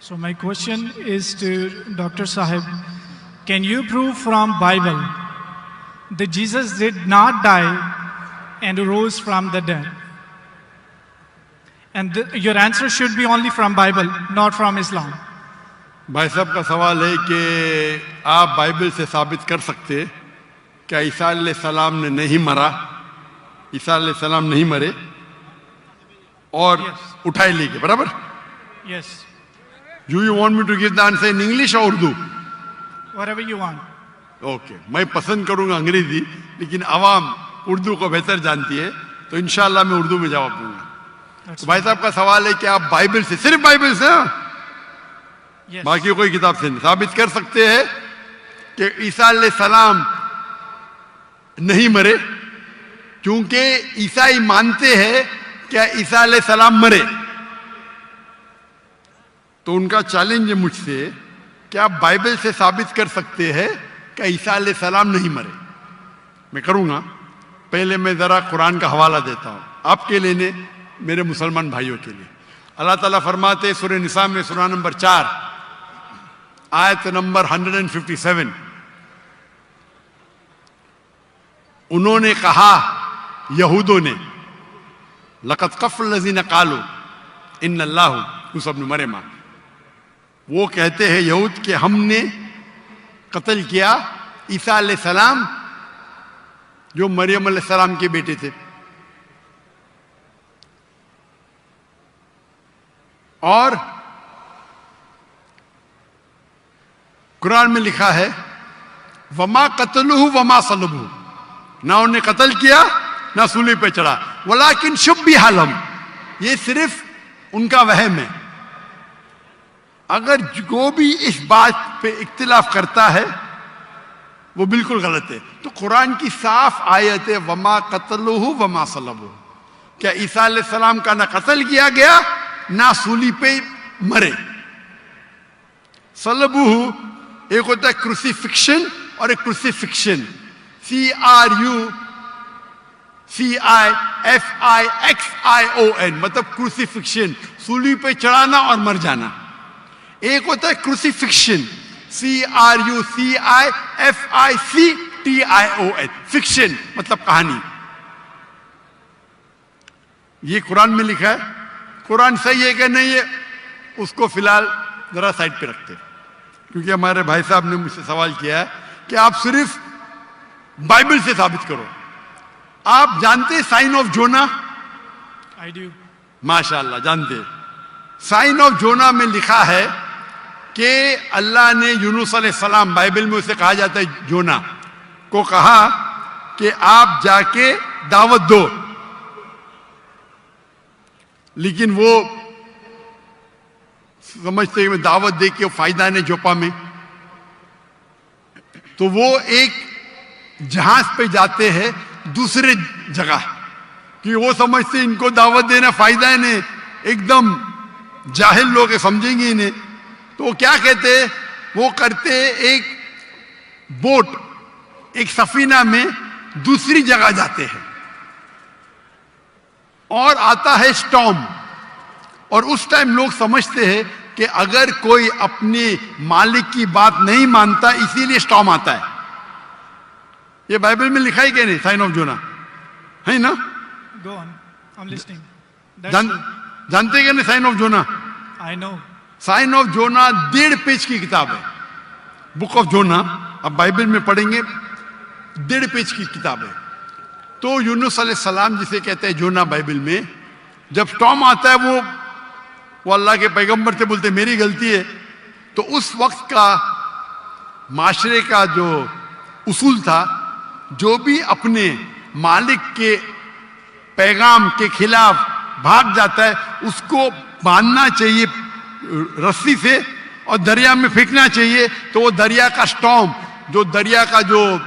So my question is to Dr. Sahib, can you prove from Bible that Jesus did not die and rose from the dead? And your answer should be only from Bible, not from Islam. भाई साहब का सवाल है कि आप Bible से साबित कर सकते हैं क्या ईसा अलैहिस्सलाम ने नहीं मरा, ईसा अलैहिस्सलाम नहीं मरे और उठाए ले गए, बराबर? Yes. Do you want me to give the answer in English or Urdu? Whatever you want. Okay, मैं पसंद करूंगा अंग्रेजी, लेकिन आवाम उर्दू को बेहतर जानती है, तो इंशाल्लाह मैं उर्दू में जवाब दूंगा। तो भाई साहब का सवाल है कि आप बाइबल से, सिर्फ बाइबल से, Yes. बाकी कोई किताब से नहीं साबित कर सकते हैं कि ईसा अलैहिस्सलाम नहीं मरे, क्योंकि ईसाई मानते हैं कि ईसा अलैहिस्सलाम मरे। तो उनका चैलेंज है मुझसे कि आप बाइबल से साबित कर सकते हैं कि ईसा अलैहिस्सलाम नहीं मरे। मैं करूंगा, पहले मैं जरा कुरान का हवाला देता हूं आपके लिए, मेरे मुसलमान भाइयों के लिए। अल्लाह ताला फरमाते सूरह निसा में, सूरह नंबर 4 आयत नंबर 157, उन्होंने कहा, यहूदों ने, लक़द कफ़ल लज़ीना क़ालू इन्नल्लाहु मूसा इब्न मरियम, वो कहते हैं यहूद कि हमने कत्ल किया ईसा अलैहिस्सलाम जो मरियम अलैहिस्सलाम के बेटे थे। और कुरान में लिखा है वमा कतलुहु वमा सलबुहु, ना उन्हें कत्ल किया ना सूली पे चढ़ा, वलाकिन शुब्बिह लहुम, ये सिर्फ उनका वहम है। अगर जो भी इस बात पे इख्तिलाफ करता है वो बिल्कुल गलत है। तो कुरान की साफ आयत है वमा कतलुहु वमा सलबुहु, क्या ईसा अलैहिस्सलाम का ना कत्ल किया गया ना सूली पे मरे। सलबुहु एक होता है क्रूसिफिक्शन और एक क्रूसिफिक्शन, CRUCIFIXION, मतलब क्रूसिफिक्शन, सूली पे चढ़ाना और मर जाना। एक होता है क्रूसिफिक्शन, CRUCIFICTION, फिक्शन मतलब कहानी। ये कुरान में लिखा है। कुरान सही है कि नहीं है उसको फिलहाल जरा साइड पे रखते हैं, क्योंकि हमारे भाई साहब ने मुझसे सवाल किया है कि आप सिर्फ बाइबल से साबित करो। आप जानते sign of Jonah? I do. माशाअल्लाह जानते। साइन ऑफ जोना में लिखा है कि अल्लाह ने यूनुस अलैहिस्सलाम, बाइबल में उसे कहा जाता है जोना, को कहा कि आप जाके दावत दो, लेकिन वो समझते हैं दावत दे के फायदा नहीं जोपा में, तो वो एक जहाज पे जाते हैं दूसरे जगह, कि वो समझते इनको दावत देना फायदा है नहीं, एकदम जाहिल लोग समझेंगे इन्हें। तो वो क्या कहते हैं, वो करते एक बोट, एक सफीना में दूसरी जगह जाते हैं और आता है स्टॉर्म, और उस टाइम लोग समझते हैं कि अगर कोई अपने मालिक की बात नहीं मानता इसीलिए स्टॉर्म आता है। ये बाइबल में लिखा है कि नहीं साइन ऑफ जोना, है ना? Go on. I'm listening. जानते कि नहीं sign of Jonah? I know. Sign of Jonah 1.5 page की किताब है, बुक ऑफ जोना। अब बाइबल में पढ़ेंगे 1.5 पेज की किताब है। तो यूनुस अलैहिस्सलाम जिसे कहते हैं जोना बाइबल में, जब स्टॉर्म आता है वो अल्लाह के पैगंबर से बोलते मेरी गलती है। तो उस वक्त का माशरे का जो उसूल था, जो भी अपने मालिक के पैगाम के खिलाफ भाग जाता है उसको बांधना चाहिए रस्सी से और दरिया में फेंकना चाहिए। तो वो दरिया का स्टॉर्म, जो दरिया का जो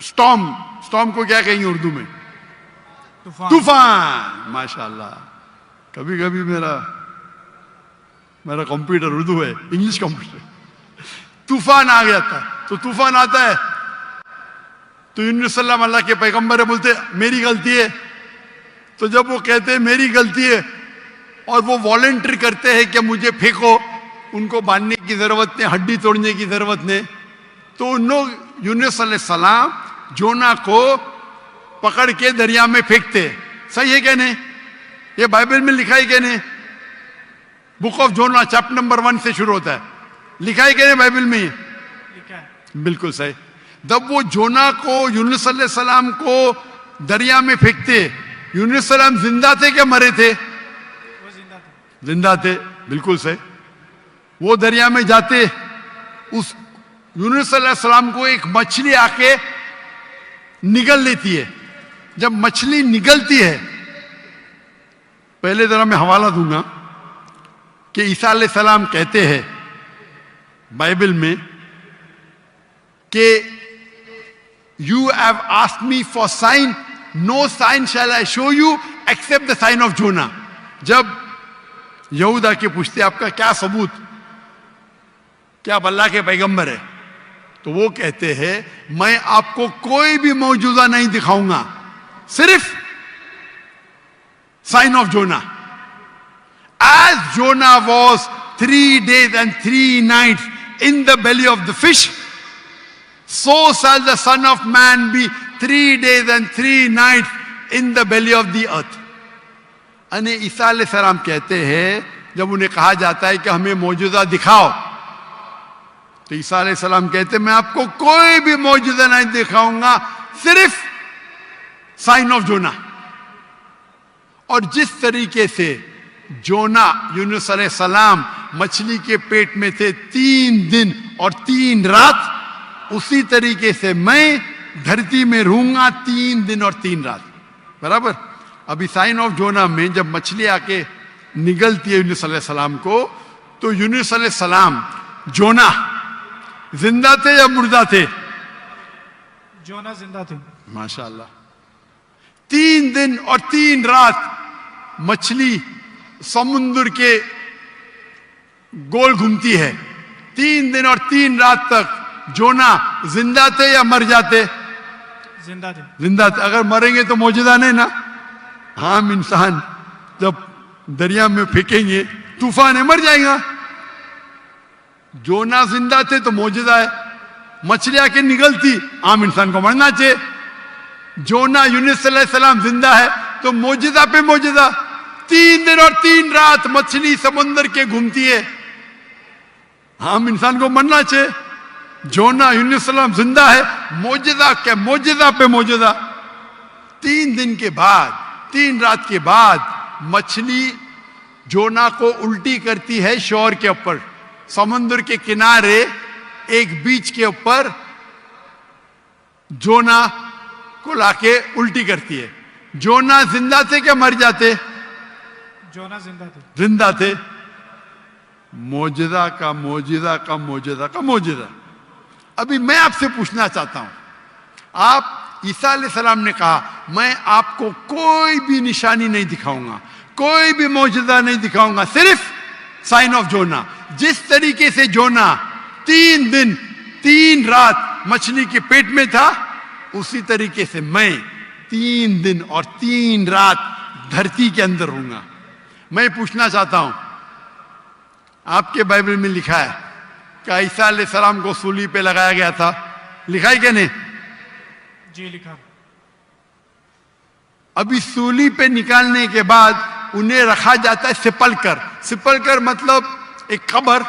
स्टॉर्म को क्या कहेंगे उर्दू में? तूफान। माशाल्लाह, कभी कभी मेरा कंप्यूटर उर्दू है, इंग्लिश कंप्यूटर। तूफान आ गया था, तो तूफान आता है तो यूनुस सल्लम अल्लाह के पैगंबर बोलते मेरी गलती है। तो जब वो कहते मेरी गलती है और वो वॉलंटियर करते हैं कि मुझे फेंको, उनको बांधने की जरूरत नहीं, हड्डी तोड़ने की जरूरत नहीं। तो उन लोग यूनुस अलैहिस्सलाम जोना को पकड़ के दरिया में फेंकते। सही है क्या नहीं? ये बाइबल में लिखा है क्या नहीं? Book of Jonah chapter number 1 से शुरू होता है, लिखा है क्या नहीं बाइबल में? लिखा है। बिल्कुल सही। जब वो जोना को यूनुस अलैहिस्सलाम को दरिया में फेंकते, यूनुस सलाम जिंदा थे क्या मरे थे? वो जिंदा थे। जिंदा थे, बिल्कुल सही। वो दरिया में जाते, उस यूनुस अलैहिस्सलाम को एक मछली आके निगल लेती है। जब मछली निगलती है, पहले जरा मैं हवाला दूंगा कि ईसा अलैहिस्सलाम कहते हैं बाइबल में कि you have asked me for sign, no sign shall I show you except the sign of Jonah. जब यहूदा के पूछते आपका क्या सबूत, क्या आप अल्लाह के पैगंबर है, तो वो कहते हैं मैं आपको कोई भी मौजूदा नहीं दिखाऊंगा, सिर्फ sign of Jonah. As Jonah was 3 days and 3 nights in the belly of the fish, so shall the Son of Man be 3 days and 3 nights in the belly of the earth. अने ईसा अलैहिस्सलाम कहते हैं, जब उन्हें कहा जाता है कि हमें मौजूदा दिखाओ, तो ईसा अलैहिस्सलाम कहते हैं मैं आपको कोई भी मौजूदा नहीं दिखाऊंगा, सिर्फ साइन ऑफ जोना। और जिस तरीके से जोना यूनुस अलैहिस्सलाम मछली के पेट में थे 3 दिन और 3 रात, उसी तरीके से मैं धरती में रहूंगा 3 दिन और 3 रात। बराबर। अभी साइन ऑफ जोना में जब मछली आके निगलती है यूनुस अलैहिस्सलाम को, तो यूनुस अलैहिस्सलाम जोना जिंदा थे या मुर्दा थे? जोना जिंदा थे। माशाअल्लाह। 3 दिन और 3 रात मछली समुद्र के गोल घूमती है। 3 दिन और 3 रात तक जोना जिंदा थे या मर जाते? जिंदा थे। जिंदा थे। अगर मरेंगे तो मौजूदा नहीं ना। हम इंसान जब दरिया में फेंकेंगे तूफान है, मर जाएगा। जोना जिंदा थे तो मौजूदा है। मछली आके निगलती, आम इंसान को मरना चाहिए। जोना यूनुस अलैहिस्सलाम जिंदा है तो मौजूदा पे मौजूदा। 3 दिन और 3 रात मछली समुद्र के घूमती है, आम इंसान को मरना चाहिए। जोना यूनुस अलैहिस्सलाम जिंदा है, मौजूदा के मौजूदा पे मौजूदा। 3 दिन के बाद, 3 रात के बाद मछली जोना को उल्टी करती है शोर के ऊपर, समुद्र के किनारे एक बीच के ऊपर जोना को लाके उल्टी करती है। जोना जिंदा थे क्या मर जाते? जोना जिंदा थे। जिंदा थे। मौजूदा का मौजूदा का मौजूदा का मौजूदा। अभी मैं आपसे पूछना चाहता हूं, आप ईसा अलैहिस्सलाम ने कहा मैं आपको कोई भी निशानी नहीं दिखाऊंगा, कोई भी मौजूदा नहीं दिखाऊंगा, सिर्फ साइन ऑफ जोना। जिस तरीके से जोना 3 दिन 3 रात मछली के पेट में था, उसी तरीके से मैं 3 दिन और 3 रात धरती के अंदर रहूंगा। मैं पूछना चाहता हूं, आपके बाइबल में लिखा है कि ईसा अलैहिस्सलाम को सूली पे लगाया गया था, लिखा है क्या नहीं? जी लिखा। अभी सूली पे निकालने के बाद उन्हें रखा जाता है सिपलकर। सिपलकर मतलब एक कब्र।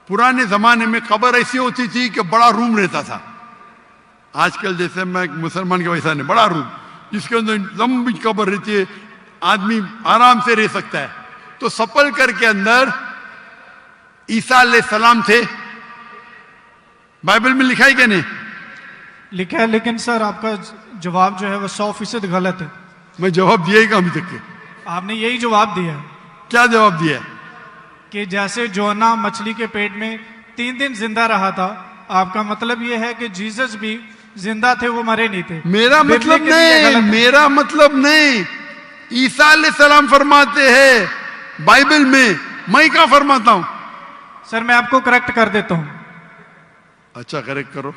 पुराने जमाने में कब्र ऐसी होती थी कि बड़ा रूम रहता था। आजकल जैसे मैं मुसलमान के वैसा नहीं, बड़ा रूम जिसके अंदर लंबी कब्र रहती है, आदमी आराम से रह सकता है। तो सपलकर के अंदर ईसा अलैहिस्सलाम थे। बाइबल में लिखा है क्या नहीं? लिखा है, लेकिन सर आपका जवाब जो है वो 100% गलत है। मैं जवाब दिया ही अभी तक के। आपने यही जवाब दिया है। क्या जवाब दिया? कि जैसे जोना मछली के पेट में 3 दिन जिंदा रहा था, आपका मतलब यह है कि जीसस भी जिंदा थे, वो मरे नहीं थे। मेरा मतलब नहीं, मेरा मतलब नहीं। ईसा अलैहिस्सलाम फरमाते हैं बाइबल में, मैं क्या फरमाता हूं? सर मैं आपको करेक्ट कर देता हूं। अच्छा करेक्ट करो।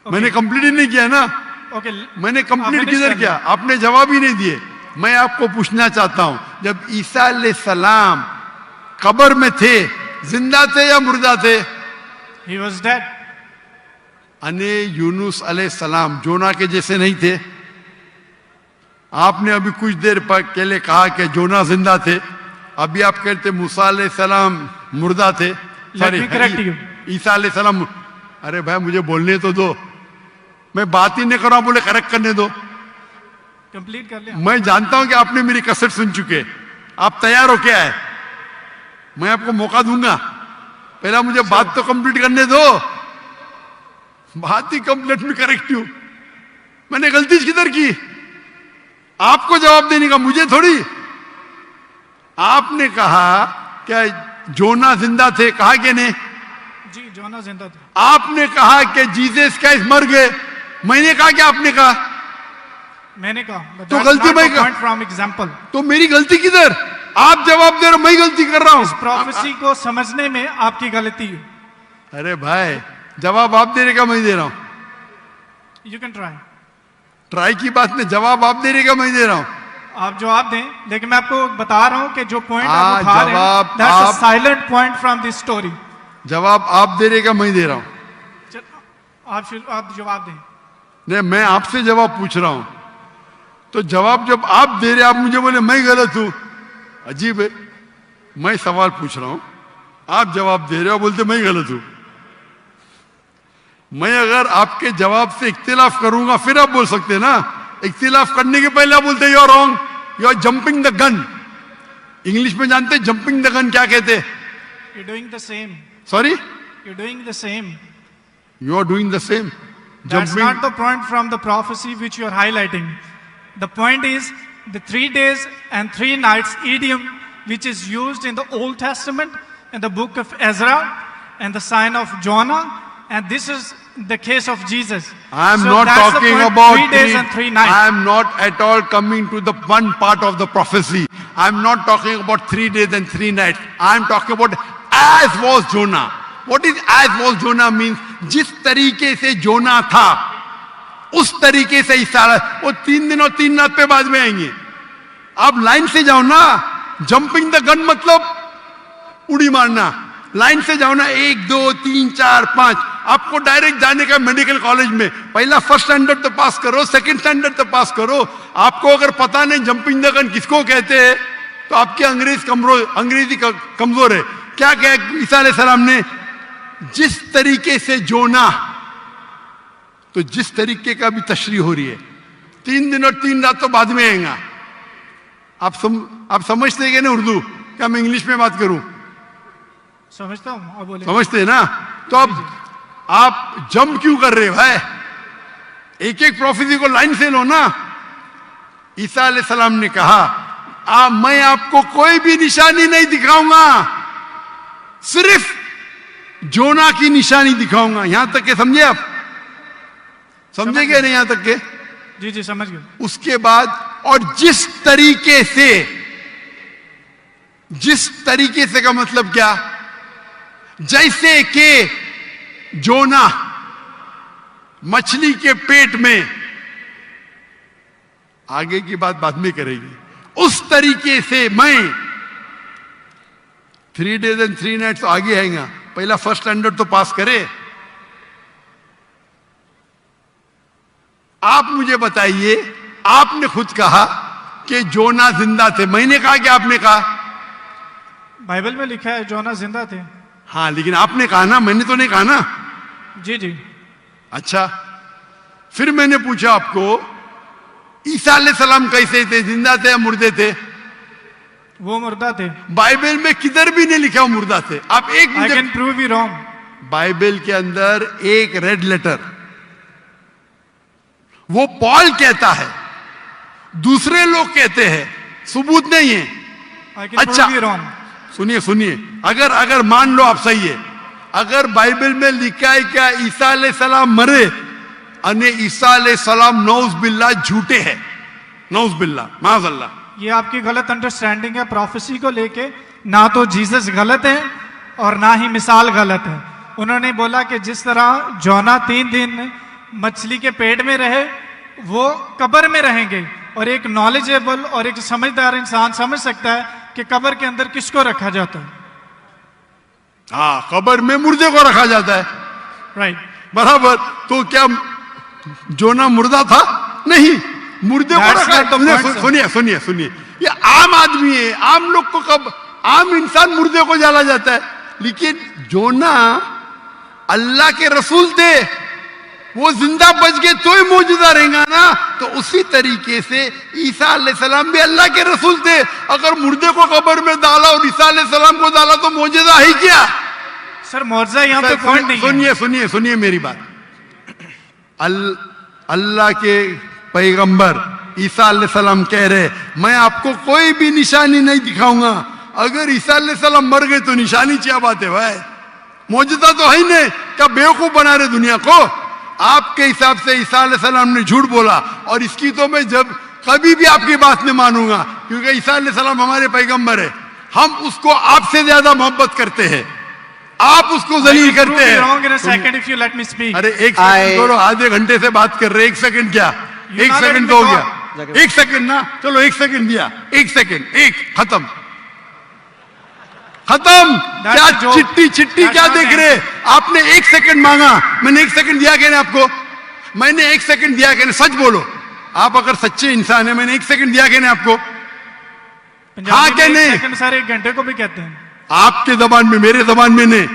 मैंने कंप्लीट ही नहीं किया ना। ओके। मैंने कंप्लीट किधर किया? आपने जवाब ही नहीं दिए। मैं आपको पूछना चाहता हूं, जब ईसा अलैहिस्सलाम कब्र में थे, जिंदा थे या मुर्दा थे? He was dead. अने यूनुस अलैहिस्सलाम जोना के जैसे नहीं थे? आपने अभी कुछ देर पहले कहा कि जोना जिंदा थे, अभी आप कहते मूसा अलैहिस्सलाम मुर्दा थे। Let me correct you. ईसा अलैहिस्सलाम, अरे भाई मुझे बोलने तो दो, मैं बात ही नहीं कर रहा हूं, बोले करेक्ट करने दो। कंप्लीट कर लिया। मैं जानता हूं कि आपने मेरी कसर सुन चुके, आप तैयार हो क्या है? मैं आपको मौका दूंगा, पहला मुझे बात तो कंप्लीट करने दो। बात ही कंप्लीट में करेक्ट हूं, मैंने गलती किधर की? आपको जवाब देने का, मुझे थोड़ी। आपने कहा क्या जोना जिंदा थे, कहा कि नहीं? जी, जोना जिंदा थे। आपने कहा कि जीसस क्राइस्ट मर गए, मैंने कहा कि आपने कहा? मैंने कहा। तो गलती मैं फ्रॉम एग्जाम्पल। तो मेरी गलती किधर? आप जवाब दे रहे हो, मैं गलती कर रहा हूं। इस प्रोफेसी को समझने में आपकी गलती है। अरे भाई, जवाब आप दे रहे का मैं दे रहा हूं? You can try. ट्राई की बात नहीं, जवाब आप दे रहे का मैं दे रहा हूं। आप जवाब दें, लेकिन मैं आपको बता रहा हूं कि जो पॉइंट आप उठा रहे जवाब हैं, that's a silent point from this story. जवाब आप दे रहे का मैं दे रहा हूं। आप जवाब दें। नहीं, मैं आपसे जवाब पूछ रहा हूं, तो जवाब जब आप दे रहे, आप मुझे बोले मैं गलत हूं। अजीब है, मैं सवाल पूछ रहा हूं, आप जवाब दे रहे हो, बोलते मैं गलत हूं। मैं अगर आपके जवाब से इख्तिलाफ करूंगा फिर आप बोल सकते हैं ना। इख्तिलाफ करने के पहले आप बोलते you are wrong, you are jumping the gun. English में जानते हैं जंपिंग द गन क्या कहते हैं? You doing the same. Sorry, you doing the same. You are doing the same. That's not the point from the prophecy which you are highlighting. The point is the 3 days and 3 nights idiom which is used in the Old Testament, in the book of Ezra and the sign of Jonah, and this is the case of Jesus. I am So not that's the talking point, about 3 days and 3 nights. I am not at all coming to the one part of the prophecy. I am not talking about 3 days and 3 nights. I am talking about as was Jonah. What is as was Jonah means? जिस तरीके से जोना था उस तरीके से ईसा, वो 3 दिन और 3 रात पे बाद में आएंगे। आप लाइन से जाओ ना, जंपिंग द गन मतलब उड़ी मारना। लाइन से जाओ ना, 1 2 3 4 5। आपको डायरेक्ट जाने का मेडिकल कॉलेज में, पहला फर्स्ट स्टैंडर्ड तो पास करो, सेकंड स्टैंडर्ड तो पास करो। आपको अगर पता नहीं जंपिंग द गन किसको कहते हैं, तो आपकी अंग्रेजी कमजोर है। क्या कहा ईसा अलैहिस्सलाम ने? जिस तरीके से जोना, तो जिस तरीके का भी तशरीह हो रही है, 3 दिन और 3 रात तो बाद में आएगा। आप समझते हैं ना उर्दू? क्या मैं इंग्लिश में बात करूं? समझता हूं, आप बोले। समझते हैं ना? तो अब आप जंप क्यों कर रहे हो भाई? एक एक प्रोफेसी को लाइन से लो ना। ईसा अलैहिस्सलाम ने कहा, मैं आपको कोई भी निशानी नहीं दिखाऊंगा, सिर्फ जोना की निशानी दिखाऊंगा। यहां तक के समझे आप? समझे क्या नहीं यहां तक के? जी जी, समझ गए। उसके बाद, और जिस तरीके से का मतलब क्या? जैसे कि जोना मछली के पेट में, आगे की बात बाद में करेगी, उस तरीके से मैं 3 days and 3 nights तो आगे आएगा। पहला फर्स्ट स्टैंडर्ड तो पास करे। आप मुझे बताइए, आपने खुद कहा कि जोना जिंदा थे, मैंने कहा कि आपने कहा? बाइबल में लिखा है जोना जिंदा थे। हाँ, लेकिन आपने कहा ना, मैंने तो नहीं कहा ना। जी जी। अच्छा, फिर मैंने पूछा आपको, ईसा अलैहिस्सलाम कैसे थे? जिंदा थे या मुर्दे थे? वो मुर्दा थे। बाइबल में किधर भी नहीं लिखा वो मुर्दा थे। आप एक I can prove you wrong. Bible के अंदर एक रेड लेटर, वो पॉल कहता है, दूसरे लोग कहते हैं, सबूत नहीं है। I can अच्छा, prove you wrong. सुनिए, अगर मान लो आप सही है, अगर बाइबल में लिखा है क्या ईसा अलैहिस्सलाम मरे, अने ईसा अलैहिस्सलाम नौज बिल्ला झूठे हैं, नौज बिल्ला, माज़अल्लाह, ये आपकी गलत अंडरस्टैंडिंग है प्रोफेसी को लेके। ना तो जीसस गलत है और ना ही मिसाल गलत है। उन्होंने बोला कि जिस तरह जोना 3 दिन मछली के पेट में रहे, वो कब्र में रहेंगे, और एक नॉलेजेबल और एक समझदार इंसान समझ सकता है कि कब्र के अंदर किसको रखा जाता है। हाँ, कब्र में मुर्दे को रखा जाता है, राइट। बराबर। तो क्या जोना मुर्दा था? नहीं, मुर्दे को That's रखा। not the point, sir. सुनिए सुनिए सुनिए, ये आम आदमी है, आम लोग को कब आम इंसान मुर्दे को जला जाता है, लेकिन जोना अल्लाह के रसूल थे, वो जिंदा बच गए तो ही मौजूदा रहेगा ना। तो उसी तरीके से ईसा अलैहिस्सलाम भी अल्लाह के रसूल थे। अगर मुर्दे को कब्र में डाला और ईसा अलैहिस्सलाम को डाला तो मौजूदा है क्या? सर मौजूदा यहाँ पे पॉइंट नहीं है। सुनिए सुनिए सुनिए मेरी बात। अल्लाह के पैगंबर ईसा अलैहिस्सलाम कह रहे, मैं आपको कोई भी निशानी नहीं दिखाऊंगा। अगर ईसा अलैहिस्सलाम मर गए तो निशानी क्या बात है भाई? मौजूदा तो है ही नहीं। क्या बेवकूफ बना रहे दुनिया को? आपके हिसाब से ईसा अलैहिस्सलाम ने झूठ बोला, और इसकी तो मैं जब कभी भी आपकी बात नहीं मानूंगा, क्योंकि ईसा अलैहिस्सलाम हमारे पैगंबर है। हम उसको आपसे ज्यादा मोहब्बत करते हैं, आप उसको जलील करते हैं। अरे एक सेकंड करो, आधे घंटे से बात कर रहे, एक सेकंड क्या? एक सेकंड तो हो गया, एक सेकंड ना, चलो एक सेकंड दिया, एक सेकंड, एक खत्म खत्म। क्या चिट्टी चिट्टी क्या देख रहे? आपने एक सेकंड मांगा, मैंने एक सेकंड दिया क्या? आपको मैंने एक सेकंड दिया क्या? सच बोलो, आप अगर सच्चे इंसान है, मैंने एक सेकंड दिया क्या आपको? हाँ क्या नहीं? सर एक घंटे को भी कहते हैं आपके जबान में, मेरे जबान में नहीं।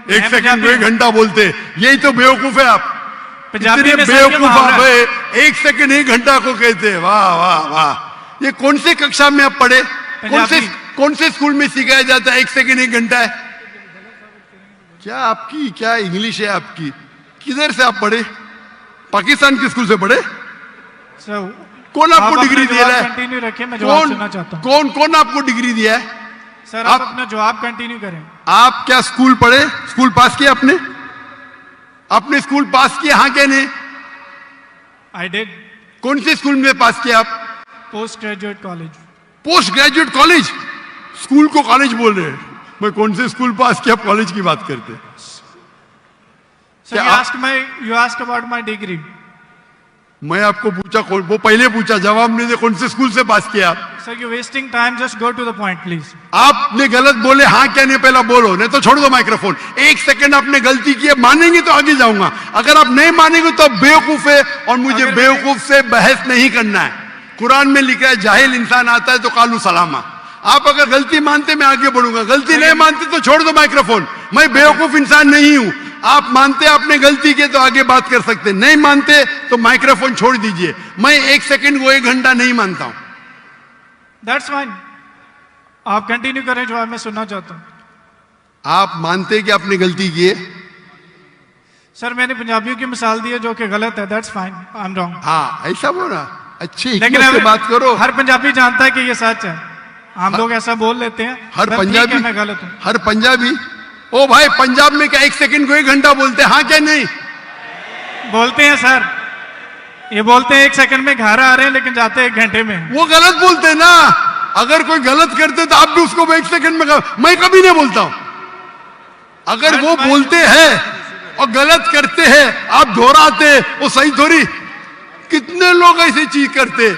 एक सेकंड को एक घंटा बोलते, यही तो बेवकूफ है आप। इतने बेवकूफ आप है, एक सेकंड एक घंटा को कहते हैं। वाह वाह वाह, ये कौन से कक्षा में आप पढ़े? कौन से स्कूल में सिखाया जाता है एक सेकंड एक घंटा है? क्या आपकी क्या इंग्लिश है आपकी? किधर से आप पढ़े? पाकिस्तान के स्कूल से पढ़े? कौन आपको डिग्री दिया है? कंटिन्यू रखिए, मैं जवाब सुनना चाहता हूं। कौन आपको डिग्री दिया है? सर आप अपना जवाब कंटिन्यू करें। आप क्या स्कूल पढ़े? स्कूल पास किया आपने? आपने स्कूल पास किया? हाँ क्या नहीं? I did. कौन से स्कूल में पास किया आप? Post graduate college. Post graduate college? School को कॉलेज बोल रहे हैं। मैं कौन से स्कूल पास किया, कॉलेज की बात करते? You ask about my degree. मैं आपको पूछा, वो पहले पूछा, जवाब नहीं दे, कौन से स्कूल से पास किया आप? Sir you wasting time, just go to the point please. आपने गलत बोले, हाँ क्या नहीं पहला बोलो, नहीं तो छोड़ दो माइक्रोफोन। एक सेकंड आपने गलती की है, मानेंगे तो आगे जाऊंगा, अगर आप नहीं मानेंगे तो बेवकूफ है, और मुझे बेवकूफ से बहस नहीं करना है। कुरान में लिखा है जाहिल इंसान आता है तो कालू सलामा। आप अगर गलती मानते मैं आगे बढ़ूंगा, गलती नहीं मानते तो छोड़ दो माइक्रोफोन। मैं बेवकूफ इंसान नहीं हूं। आप मानते आपने गलती की तो आगे बात कर सकते, नहीं मानते तो माइक्रोफोन छोड़ दीजिए। मैं एक सेकंड को एक घंटा नहीं मानता हूं। दैट्स फाइन, आप कंटिन्यू करें, जवाब मैं सुनना चाहता हूं। आप मानते कि आपने गलती की है? सर मैंने पंजाबियों की मिसाल दी है जो कि गलत है, that's fine, I am wrong. हाँ ऐसा बोला, अच्छी लेकिन से बात करो। हर पंजाबी जानता है कि ये सच है, हम लोग ऐसा बोल लेते हैं। हर पंजाबी, मैं गलत हूं। हर पंजाबी, ओ भाई पंजाब में क्या एक सेकंड को एक घंटा बोलते हैं? हाँ क्या नहीं? बोलते हैं सर, ये बोलते हैं एक सेकंड में घर आ रहे हैं लेकिन जाते हैं एक घंटे में। वो गलत बोलते हैं ना। अगर कोई गलत करते तो आप भी उसको एक सेकंड में मैं कभी नहीं बोलता हूं। अगर वो बोलते हैं और गलत करते हैं, आप दोहराते, वो सही थोड़ी। कितने लोग ऐसी चीज करते।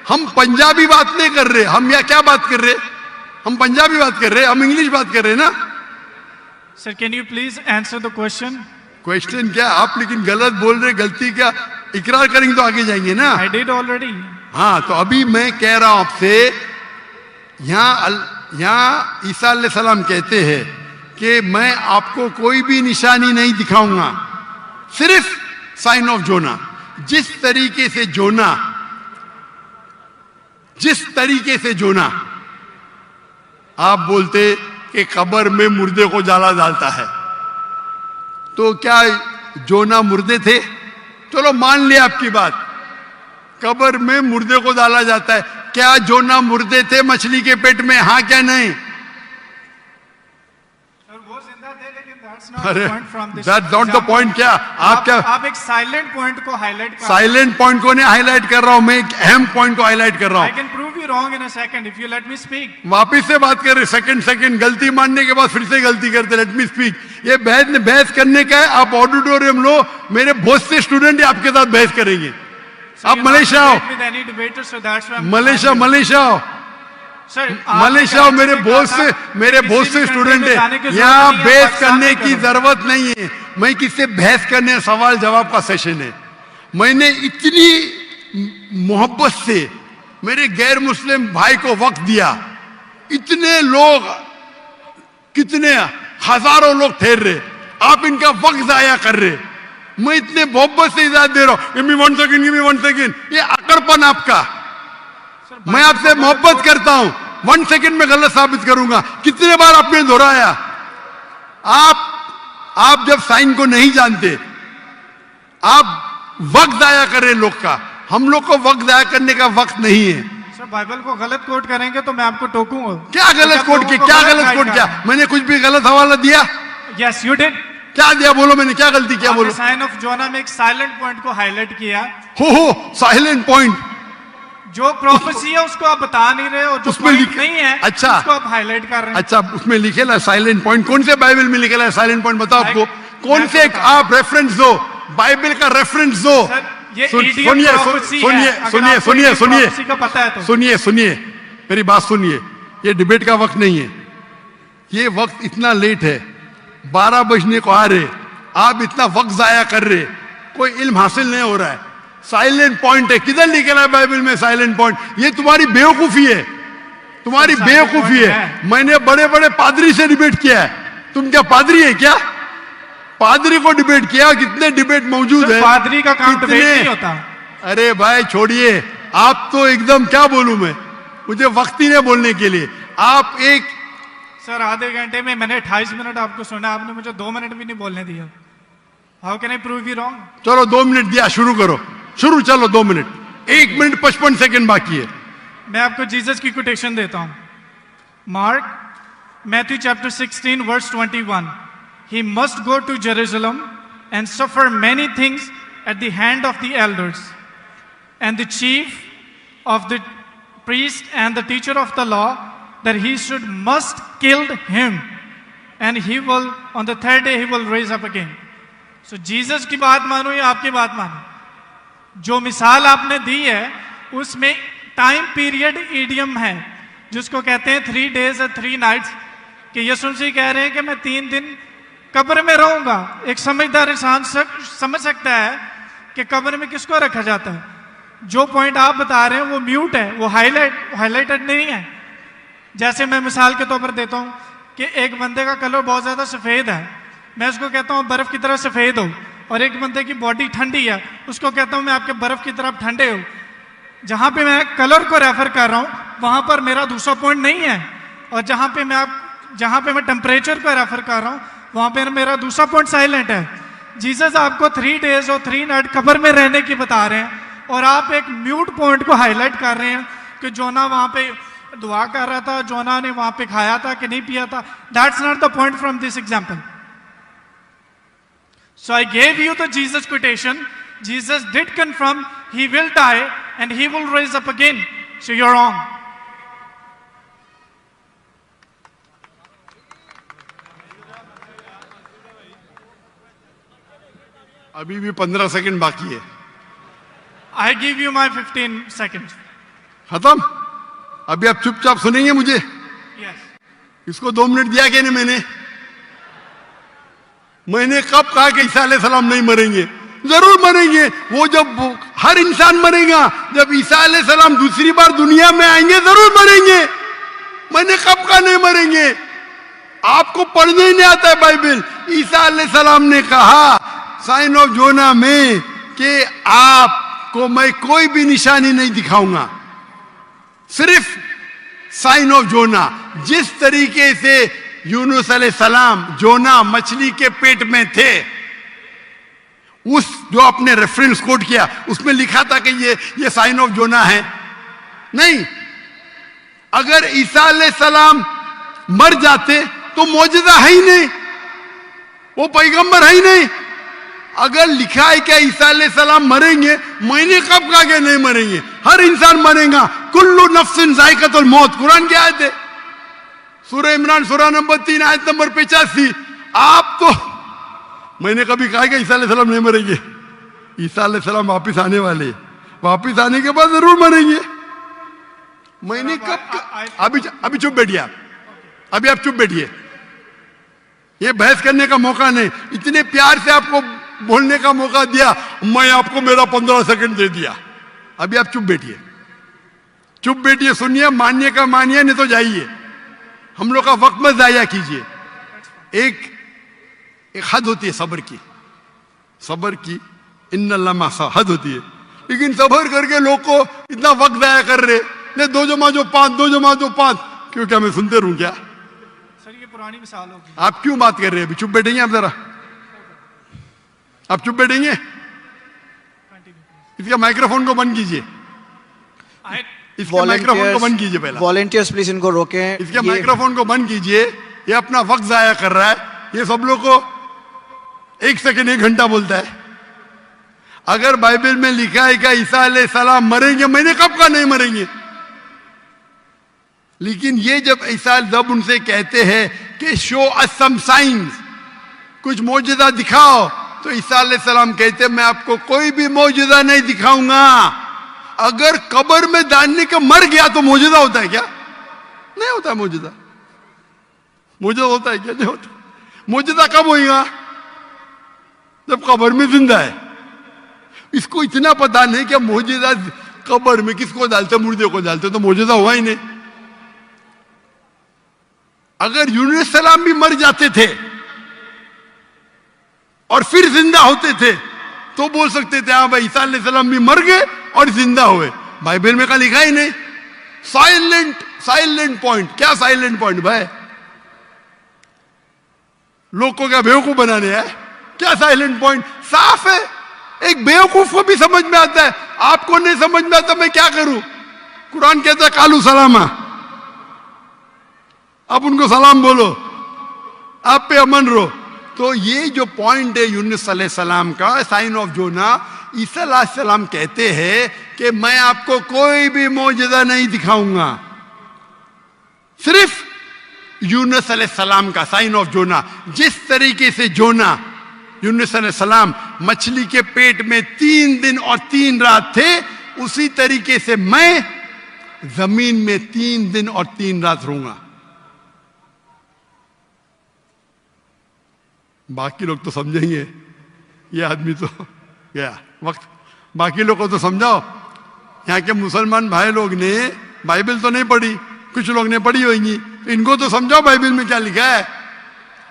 हम पंजाबी बात नहीं कर रहे, हम या क्या बात कर रहे? हम पंजाबी बात कर रहे, हम इंग्लिश बात कर रहे ना। Sir can you please answer the question? Question क्या? आप लेकिन गलत बोल रहे, गलती क्या? इकरार करेंगे तो आगे जाएंगे ना। I did already. हाँ तो अभी मैं कह रहा हूं आपसे, यहाँ ईसा अलैहिस्सलाम कहते हैं कि मैं आपको कोई भी निशानी नहीं दिखाऊंगा, सिर्फ साइन ऑफ जोना। जिस तरीके से जोना आप बोलते कि कब्र में मुर्दे को जाला डालता है, तो क्या जोना मुर्दे थे? चलो मान लिया आपकी बात, कब्र में मुर्दे को डाला जाता है। क्या जोना मुर्दे थे मछली के पेट में? हाँ क्या नहीं? अरे दैट्स नॉट द पॉइंट। क्या आप एक साइलेंट पॉइंट को हाईलाइट कर, साइलेंट पॉइंट को नहीं हाईलाइट कर रहा हूं, मैं एक अहम पॉइंट को हाईलाइट कर रहा हूं। I can prove you wrong in a second if you let me speak. वापिस से बात कर रहे, सेकंड गलती मानने के बाद फिर से गलती करते, लेट मी स्पीक। ये बहस करने का है, आप ऑडिटोरियम लो, मेरे बहुत से स्टूडेंट आपके साथ बहस करेंगे। आप मलेशिया आओ, with any debater, so that's why I'm Malaysia आओ, Sir, मलेशिया आओ। मेरे बहुत से स्टूडेंट है यहाँ। बहस करने की जरूरत नहीं है। मैं किससे बहस करने, सवाल जवाब का सेशन है। मैंने इतनी मोहब्बत से मेरे गैर मुस्लिम भाई को वक्त दिया। इतने लोग, कितने हजारों लोग ठहर रहे, आप इनका वक्त जाया कर रहे। मैं इतने मोहब्बत से इजाजत दे रहा हूं। Give me 1 second. ये अकड़पन आपका। मैं आपसे मोहब्बत करता हूं, 1 सेकेंड में गलत साबित करूंगा। कितने बार आपने दोहराया। आप जब साइन को नहीं जानते, आप वक्त जाया कर रहे लोग का। हम लोग को वक्त जाया करने का वक्त नहीं है। सर, बाइबल को गलत कोट करेंगे तो मैं आपको टोकूंगा। क्या गलत कोट किया? क्या गलत कोट किया? मैंने कुछ भी गलत हवाला दिया? Yes you did. क्या दिया? बोलो, मैंने क्या गलती किया? बोलो। साइन ऑफ जोना में एक साइलेंट पॉइंट को हाईलाइट किया। हो साइलेंट पॉइंट। जो प्रोफेसी है उसको आप बता नहीं रहे, और जो पॉइंट नहीं है अच्छा, उसको आप हाईलाइट कर रहे हैं। अच्छा, उसमें लिखेला साइलेंट पॉइंट। कौन से बाइबल में लिखेला है साइलेंट पॉइंट? बताओ आपको कौन से आप रेफरेंस दो, बाइबल का रेफरेंस दो। सुनिए, मेरी बात सुनिए। ये डिबेट का वक्त नहीं है। ये वक्त इतना लेट है, 12 बजने को आ रहे, आप इतना वक्त जाया कर रहे, कोई इल्म हासिल नहीं हो रहा है। साइलेंट पॉइंट है, किधर लिखा है बाइबल में साइलेंट पॉइंट? ये तुम्हारी बेवकूफी है, तुम्हारी बेवकूफी है। मैंने बड़े बड़े पादरी से डिबेट किया है। तुम क्या पादरी है क्या? पादरी को डिबेट किया। कितने डिबेट मौजूद है। पादरी का काम डिबेट नहीं होता। अरे भाई छोड़िए, आप तो एकदम, क्या बोलूं मैं, मुझे वक्त ही नहीं बोलने के लिए। आप एक सर, आधे घंटे में मैंने 28 मिनट आपको सुना, आपने मुझे 2 मिनट भी नहीं बोलने दिया। How can I prove you wrong? चलो 2 मिनट दिया, शुरू करो। शुरू, चलो 2 मिनट। 1 मिनट 55 सेकंड बाकी है। मैं आपको जीसस की कोटेशन देता हूं। Mark, Matthew chapter 16 verse 21। He must go to Jerusalem and suffer many things at the hand of the elders and the chief of the priest and the teacher of the law, that he must kill him, and he will, on the 3rd day he will raise up again. So Jesus की बात मानो या आपकी बात मानो, जो मिसाल आपने दी है उसमें टाइम पीरियड ईडियम है, जिसको कहते हैं 3 days and 3 nights, कि यीशु मसीह कह रहे हैं कि मैं 3 दिन कब्र में रहूंगा। एक समझदार इंसान समझ सकता है कि कब्र में किसको रखा जाता है। जो पॉइंट आप बता रहे हैं वो म्यूट है, वो हाईलाइटेड नहीं है। जैसे मैं मिसाल के तौर पर देता हूं कि एक बंदे का कलर बहुत ज्यादा सफेद है, मैं उसको कहता हूं बर्फ की तरह सफेद हो, और एक बंदे की बॉडी ठंडी है, उसको कहता हूं मैं आपके बर्फ की तरफ ठंडे हो। जहां पे मैं कलर को रेफर कर रहा हूं वहां पर मेरा दूसरा पॉइंट नहीं है, और जहां पे मैं टेम्परेचर को रेफर कर रहा हूं वहां पे मेरा दूसरा पॉइंट साइलेंट है। जीसस आपको 3 days और 3 nights कब्र में रहने की बता रहे हैं, और आप एक म्यूट पॉइंट को हाईलाइट कर रहे हैं कि जोना वहां पे दुआ कर रहा था, जोना ने वहां पे खाया था कि नहीं पिया था। That's not the point from this example. So I gave you the Jesus quotation. Jesus did confirm he will die and he will rise up again. So you are wrong. अभी भी 15 सेकंड बाकी है। I give you my 15 seconds। खत्म? अभी आप चुपचाप सुनेंगे मुझे? yes। इसको 2 मिनट दिया क्या नहीं? मैंने कब कहा कि ईसा अलैहिस्सलाम नहीं मरेंगे? जरूर मरेंगे। वो जब हर इंसान मरेगा, जब ईसा अलैहिस्सलाम दूसरी बार दुनिया में आएंगे जरूर मरेंगे। मैंने कब कहा नहीं मरेंगे? आपको पढ़ने ही नहीं आता है बाइबल। ईसा अलैहिस्सलाम ने कहा साइन ऑफ जोना में कि आपको मैं कोई भी निशानी नहीं दिखाऊंगा, सिर्फ साइन ऑफ जोना। जिस तरीके से यूनुस अलैहिस्सलाम जोना मछली के पेट में थे, उस जो आपने रेफरेंस कोट किया उसमें लिखा था कि ये साइन ऑफ जोना है। नहीं, अगर ईसा अलैहिस्सलाम मर जाते तो मौजूदा है ही नहीं, वो पैगंबर है ही नहीं। अगर लिखा है कि ईसा अलैहिस्सलाम मरेंगे, मैंने कब कहा कि नहीं मरेंगे? हर इंसान मरेगा। कुल्लु नफ्सिन जायकातुल मौत, कुरान की आयत है, सूरह इमरान सूरह नंबर 3 आयत नंबर 85। आप तो, मैंने कभी कहा कि ईसा अलैहिस्सलाम नहीं मरेंगे? ईसा अलैहिस्सलाम वापिस आने वाले, वापिस आने के बाद जरूर मरेंगे। मैंने कब अभी चुप बैठिए आप, अभी आप चुप बैठिए, ये बहस करने का मौका नहीं। इतने प्यार से आपको बोलने का मौका दिया, मैं आपको मेरा 15 सेकंड दे दिया। अभी आप चुप बैठिए, चुप बैठिए, सुनिए, मानिए का मानिए, नहीं तो जाइए। हम लोग का वक्त मत जाया कीजिए। एक हद होती है सब्र की, सब्र की इन्नल्लाह मासा हद होती है। लेकिन सब्र करके लोग को इतना वक्त जाया कर रहे, नहीं 2 जमा जो 5, 2 जमा जो 5, क्यों? क्या मैं सुनते रहूं क्या? सर ये पुरानी मिसाल होगी। आप क्यों बात कर रहे हैं? अभी चुप बैठेंगे आप जरा, आप चुप बैठेंगे? इसका माइक्रोफोन को बंद कीजिए, इसके माइक्रोफोन को बंद कीजिए पहले। वॉलंटियर्स प्लीज इनको रोकें। इसके माइक्रोफोन को बंद कीजिए, ये अपना वक्त जाया कर रहा है। ये सब लोग को 1 सेकंड 1 घंटा बोलता है। अगर बाइबल में लिखा है कि ईसा अलैहिस्सलाम मरेंगे, मैंने कब कहा नहीं मरेंगे? लेकिन ये जब ईसा जब उनसे कहते हैं कि शो अस सम साइंस, कुछ मौजूदा दिखाओ, तो ईसा अलैहिस्सलाम कहते मैं आपको कोई भी मौजूदा नहीं दिखाऊंगा। अगर कब्र में डालने के मर गया तो मौजूदा होता है क्या? नहीं होता मौजूदा। मौजूदा होता है क्या? नहीं होता। मौजूदा कब होगा? जब कब्र में जिंदा है। इसको इतना पता नहीं कि मौजूदा कब्र में किसको डालते, मुर्दे को डालते, तो मौजूदा हुआ ही नहीं। अगर यूनुस सलाम भी मर जाते थे और फिर जिंदा होते थे तो बोल सकते थे हाँ भाई ईसा अलैहिस्सलाम भी मर गए और जिंदा हुए। बाइबल में का लिखा ही नहीं। Silent point. क्या साइलेंट पॉइंट भाई? लोग को क्या बेवकूफ बनाने है? क्या साइलेंट पॉइंट? साफ है, एक बेवकूफ को भी समझ में आता है, आपको नहीं समझ में आता, मैं क्या करूं? कुरान कहता है कालू सलामा, आप उनको सलाम बोलो, आप पे अमन रहो। तो ये जो पॉइंट है यूनुस अलैहिस्सलाम का, साइन ऑफ जोना, ईसा अलैहिस्सलाम कहते हैं कि मैं आपको कोई भी मौजूदा नहीं दिखाऊंगा। सिर्फ यूनुस अलैहिस्सलाम का साइन ऑफ जोना, जिस तरीके से जोना यूनुस अलैहिस्सलाम मछली के पेट में 3 दिन और 3 रात थे, उसी तरीके से मैं जमीन में 3 दिन और 3 रात रहूंगा। बाकी लोग तो समझेंगे, ये आदमी तो गया वक्त। बाकी लोग को तो समझाओ। यहाँ के मुसलमान भाई लोग ने बाइबल तो नहीं पढ़ी, कुछ लोग ने पढ़ी होगी, तो इनको तो समझाओ बाइबल में क्या लिखा है।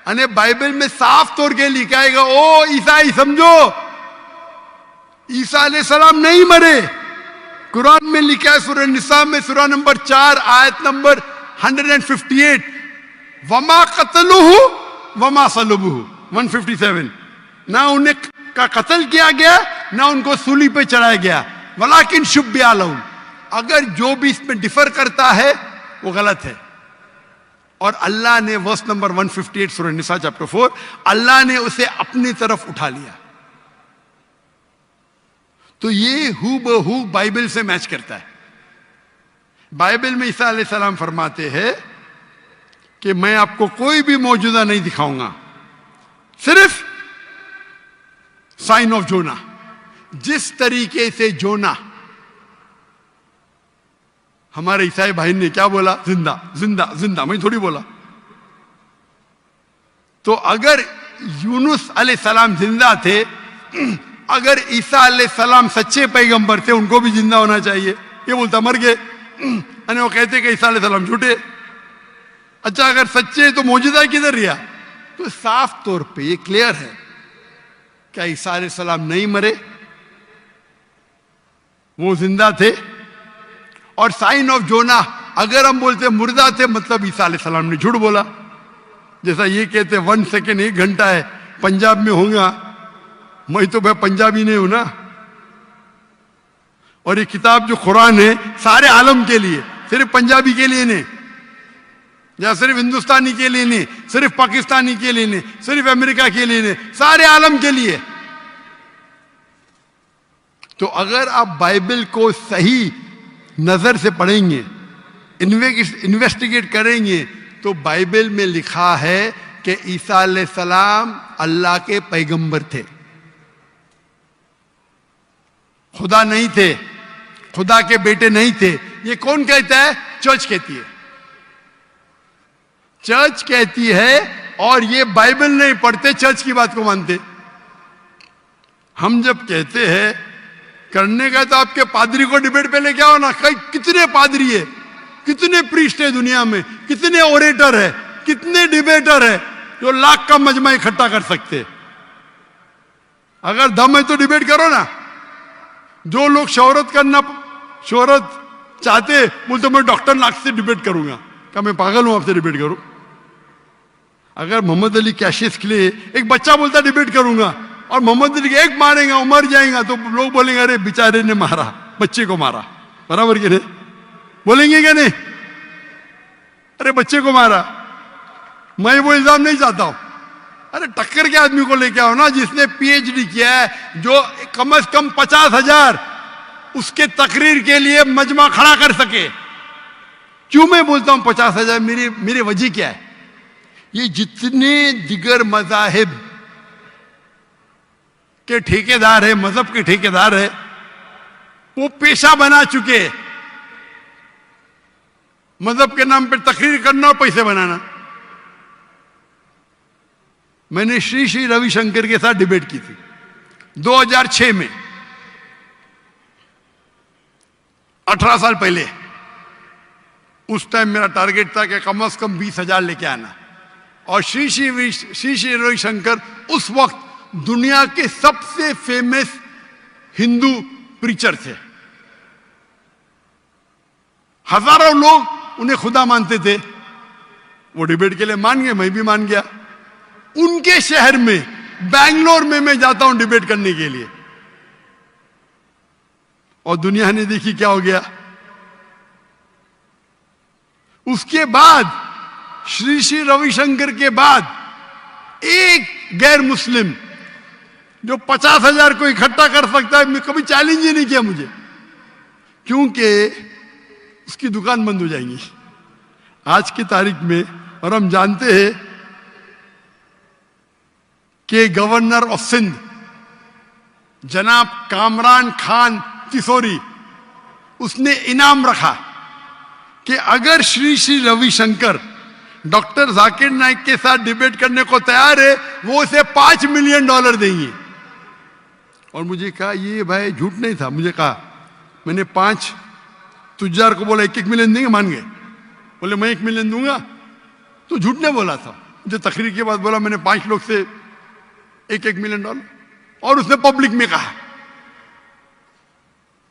अने बाइबल में साफ तौर के लिखा है, ओ ईसाई समझो, ईसा अलैहिस्सलाम नहीं मरे। कुरान में लिखा है सूरह निसा में सूरह नंबर 4 आयत नंबर 158, वमा कतलुहु वमा सलबुहु 157। ना उन्हें का कत्ल किया गया, ना उनको सूली पे चढ़ाया गया, वलाकिन शुब्बिया लहुम। अगर जो भी इसमें डिफर करता है वो गलत है। और अल्लाह ने वर्स नंबर 158 सूरह निसा चैप्टर 4, अल्लाह ने उसे अपनी तरफ उठा लिया। तो ये हूबहू बाइबल से मैच करता है। बाइबल में ईसा अलैहिस्सलाम फरमाते हैं कि मैं आपको कोई भी मौजूदा नहीं दिखाऊंगा, सिर्फ साइन ऑफ जोना। जिस तरीके से जोना, हमारे ईसाई भाई ने क्या बोला? जिंदा जिंदा जिंदा, मैं थोड़ी बोला। तो अगर यूनुस अलैहिस्सलाम जिंदा थे, अगर ईसा अलैहिस्सलाम सच्चे पैगंबर थे, उनको भी जिंदा होना चाहिए। ये बोलता मर गए, और वो कहते कि ईसा अलैहिस्सलाम झूठे। अच्छा, अगर सच्चे तो मौजूदा किधर रहा? तो साफ तौर पे ये क्लियर है, क्या ईसा अलैहिस्सलाम नहीं मरे, वो जिंदा थे। और साइन ऑफ जोना, अगर हम बोलते मुर्दा थे, मतलब ईसा अलैहिस्सलाम ने झूठ बोला। जैसा ये कहते 1 सेकेंड 1 घंटा है, पंजाब में होगा, मैं तो भाई पंजाबी नहीं हूं ना। और ये किताब जो कुरान है सारे आलम के लिए, सिर्फ पंजाबी के लिए नहीं, या सिर्फ हिंदुस्तानी के लिए नहीं, सिर्फ पाकिस्तानी के लिए नहीं, सिर्फ अमेरिका के लिए नहीं, सारे आलम के लिए। तो अगर आप बाइबल को सही नजर से पढ़ेंगे, इन्वेस्टिगेट करेंगे, तो बाइबल में लिखा है कि ईसा अलैहिस्सलाम अल्लाह के पैगंबर थे, खुदा नहीं थे। खुदा के बेटे नहीं थे। ये कौन कहता है? चर्च कहती है। चर्च कहती है, और ये बाइबल नहीं पढ़ते, चर्च की बात को मानते। हम जब कहते हैं करने का, तो आपके पादरी को डिबेट पे लेके आओ ना। कई कितने पादरी है, कितने प्रीस्ट है दुनिया में, कितने ओरेटर है, कितने डिबेटर है जो लाख का मजमा इकट्ठा कर सकते। अगर दम है तो डिबेट करो ना। जो लोग शोहरत चाहते, बोलते मैं डॉक्टर नाग से डिबेट करूंगा। क्या मैं पागल हूं आपसे डिबेट करूं? अगर मोहम्मद अली कैशिस के लिए एक बच्चा बोलता डिबेट करूंगा, और मोहम्मद अली एक मारेगा, मर जाएगा, तो लोग बोलेंगे अरे बेचारे ने मारा, बच्चे को मारा। बराबर के नहीं बोलेंगे क्या? नहीं, अरे बच्चे को मारा। मैं वो इल्जाम नहीं चाहता हूं। अरे टक्कर के आदमी को लेके आओ ना, जिसने पीएचडी किया है, जो कम से कम 50,000 उसके तकरीर के लिए मजमा खड़ा कर सके। क्यों मैं बोलता हूं 50,000? मेरी वजह क्या है? ये जितने दिगर मजाहिब के ठेकेदार है, मजहब के ठेकेदार है, वो पेशा बना चुके। मजहब के नाम पर तकरीर करना और पैसे बनाना। मैंने श्री श्री रविशंकर के साथ डिबेट की थी 2006 में, 18 साल पहले। उस टाइम मेरा टारगेट था कि कम से कम 20,000 लेके आना। और श्री श्री रविशंकर उस वक्त दुनिया के सबसे फेमस हिंदू प्रीचर थे। हजारों लोग उन्हें खुदा मानते थे। वो डिबेट के लिए मान गए, मैं भी मान गया। उनके शहर में, बैंगलोर में मैं जाता हूं डिबेट करने के लिए, और दुनिया ने देखी क्या हो गया। उसके बाद श्री श्री रविशंकर के बाद एक गैर मुस्लिम जो 50,000 को इकट्ठा कर सकता है, मैं कभी चैलेंज ही नहीं किया मुझे, क्योंकि उसकी दुकान बंद हो जाएंगी आज की तारीख में। और हम जानते हैं कि गवर्नर ऑफ सिंध जनाब कामरान खान तिसोरी, उसने इनाम रखा कि अगर श्री श्री रविशंकर डॉक्टर जाकिर नाइक के साथ डिबेट करने को तैयार है, वो उसे $5 मिलियन देंगे। और मुझे कहा ये भाई झूठ नहीं था। मुझे कहा, मैंने 5 तुजार को बोला 1-1 मिलियन देंगे, मान गए। बोले मैं 1 मिलियन दूंगा, तो झूठ नहीं बोला था। मुझे तकरीर के बाद बोला मैंने 5 लोग से 1-1 मिलियन डॉलर। और उसने पब्लिक में कहा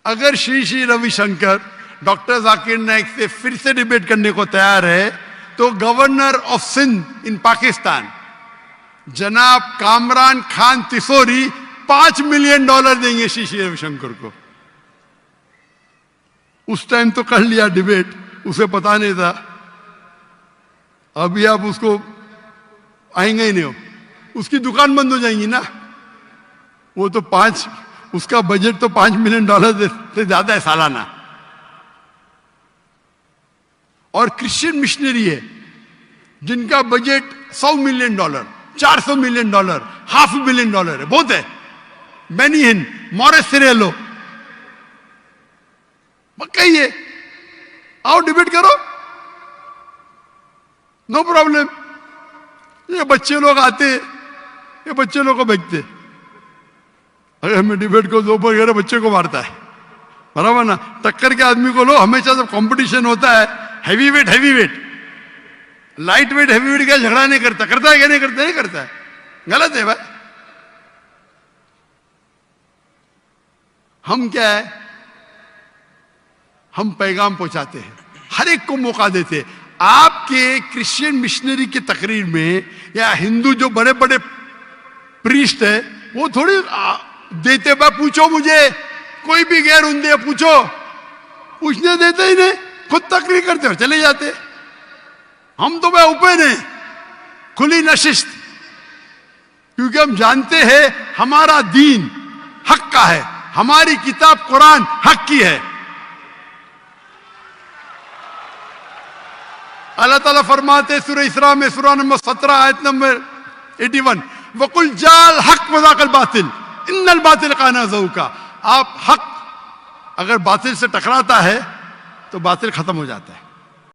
अगर श्री श्री रविशंकर डॉक्टर जाकिर नाइक से फिर से डिबेट करने को तैयार है, तो गवर्नर ऑफ सिंध इन पाकिस्तान जनाब कामरान खान तिसोरी $5 मिलियन देंगे श्री श्री रविशंकर को। उस टाइम तो कर लिया डिबेट, उसे पता नहीं था। अभी आप उसको आएंगे ही नहीं हो, उसकी दुकान बंद हो जाएंगी ना। वो तो उसका बजट तो $5 मिलियन से ज्यादा है सालाना। और क्रिश्चियन मिशनरी है जिनका बजट $100 मिलियन, $400 मिलियन, $500 मिलियन है, बहुत है। बेनिहिन, मॉरिस सिरेलो, कहिए आओ डिबेट करो, नो प्रॉब्लम। ये बच्चे लोग आते, ये बच्चे लोग को भेजते। अगर हमें डिबेट को दोपहर बच्चे को मारता है, बराबर ना। टक्कर के आदमी को लो। हमेशा जब कंपटीशन होता है heavy weight light weight heavy weight का झगड़ा नहीं करता है क्या? नहीं करता, नहीं करता है, गलत है भाई। हम क्या है, हम पैगाम पहुंचाते हैं, हर एक को मौका देते। आपके क्रिश्चियन मिशनरी की तकरीर में या हिंदू जो बड़े बड़े प्रीस्ट है, वो थोड़ी देते बा पूछो मुझे, कोई भी गैर उन्दे पूछो, पूछने देते ही नहीं, खुद तकरीर करते हो चले जाते। हम तो भाई ओपन है, खुली नशिस्त, क्योंकि हम जानते हैं हमारा दीन हक का है, हमारी किताब कुरान हक की है। अल्लाह ताला फरमाते सूरह इसरा में, सूरह नंबर 17 आयत नंबर 81, वकुल जाल हक वज़ाकल बातिल इन्नल बातिल काना ज़ऊका। आप हक अगर बातिल से टकराता है तो बातिल खत्म हो जाता है।